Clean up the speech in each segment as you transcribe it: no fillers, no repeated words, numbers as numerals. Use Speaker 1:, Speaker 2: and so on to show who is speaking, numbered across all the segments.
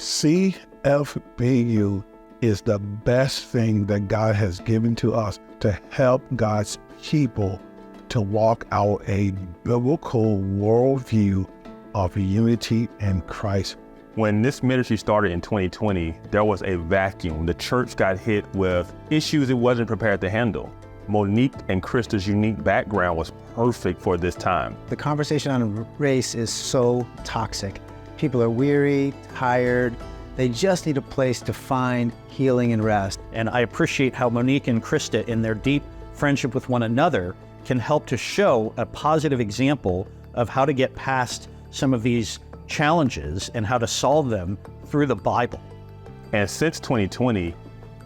Speaker 1: CFBU is the best thing that God has given to us to help God's people to walk out a biblical worldview of unity in Christ.
Speaker 2: When this ministry started in 2020, there was a vacuum. The church got hit with issues it wasn't prepared to handle. Monique and Krista's unique background was perfect for this time.
Speaker 3: The conversation on race is so toxic. People are weary, tired. They just need a place to find healing and rest.
Speaker 4: And I appreciate how Monique and Krista, in their deep friendship with one another, can help to show a positive example of how to get past some of these challenges and how to solve them through the Bible.
Speaker 2: And since 2020,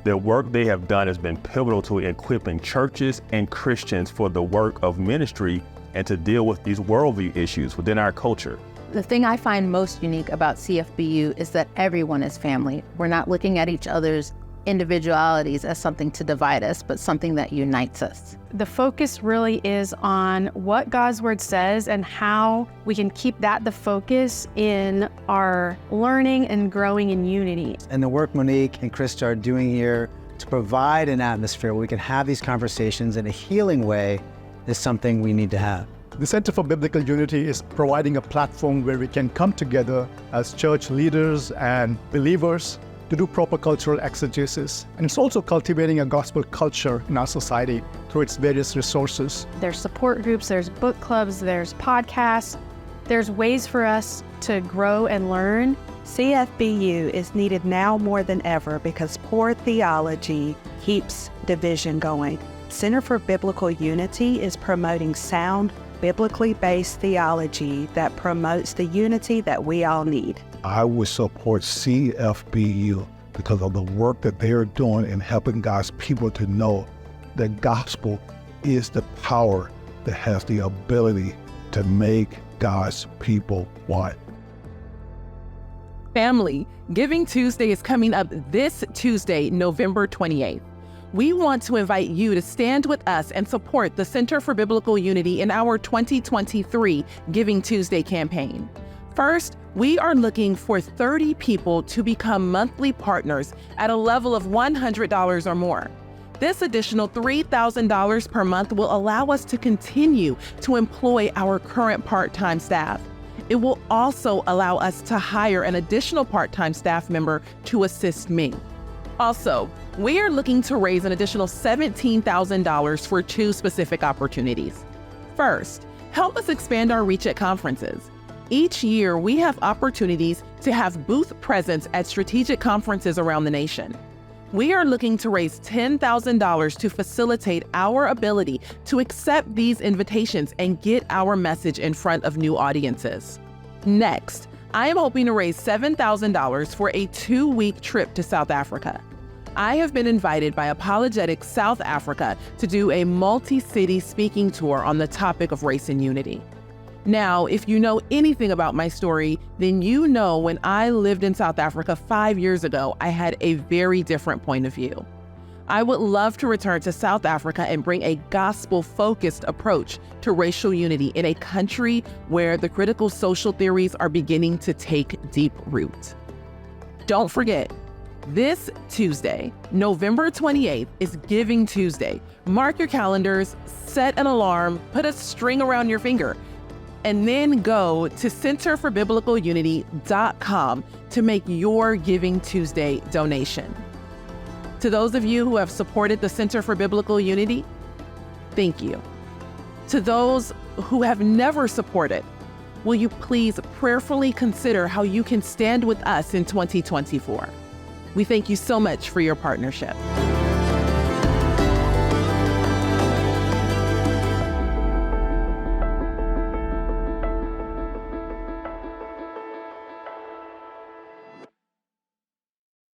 Speaker 2: the work they have done has been pivotal to equipping churches and Christians for the work of ministry and to deal with these worldview issues within our culture.
Speaker 5: The thing I find most unique about CFBU is that everyone is family. We're not looking at each other's individualities as something to divide us, but something that unites us.
Speaker 6: The focus really is on what God's word says and how we can keep that the focus in our learning and growing in unity.
Speaker 3: And the work Monique and Krista are doing here to provide an atmosphere where we can have these conversations in a healing way is something we need to have.
Speaker 7: The Center for Biblical Unity is providing a platform where we can come together as church leaders and believers to do proper cultural exegesis. And it's also cultivating a gospel culture in our society through its various resources.
Speaker 6: There's support groups, there's book clubs, there's podcasts. There's ways for us to grow and learn.
Speaker 8: CFBU is needed now more than ever because poor theology keeps division going. Center for Biblical Unity is promoting sound, biblically based theology that promotes the unity that we all need.
Speaker 1: I would support CFBU because of the work that they are doing in helping God's people to know the gospel is the power that has the ability to make God's people one.
Speaker 9: Family, Giving Tuesday is coming up this Tuesday, November 28th. We want to invite you to stand with us and support the Center for Biblical Unity in our 2023 Giving Tuesday campaign. First, we are looking for 30 people to become monthly partners at a level of $100 or more. This additional $3,000 per month will allow us to continue to employ our current part-time staff. It will also allow us to hire an additional part-time staff member to assist me. Also, we are looking to raise an additional $17,000 for two specific opportunities. First, help us expand our reach at conferences. Each year, we have opportunities to have booth presence at strategic conferences around the nation. We are looking to raise $10,000 to facilitate our ability to accept these invitations and get our message in front of new audiences. Next, I am hoping to raise $7,000 for a 2-week trip to South Africa. I have been invited by Apologetics South Africa to do a multi-city speaking tour on the topic of race and unity. Now, if you know anything about my story, then you know when I lived in South Africa 5 years ago, I had a very different point of view. I would love to return to South Africa and bring a gospel-focused approach to racial unity in a country where the critical social theories are beginning to take deep root. Don't forget, this Tuesday, November 28th, is Giving Tuesday. Mark your calendars, set an alarm, put a string around your finger, and then go to centerforbiblicalunity.com to make your Giving Tuesday donation. To those of you who have supported the Center for Biblical Unity, thank you. To those who have never supported, will you please prayerfully consider how you can stand with us in 2024? We thank you so much for your partnership.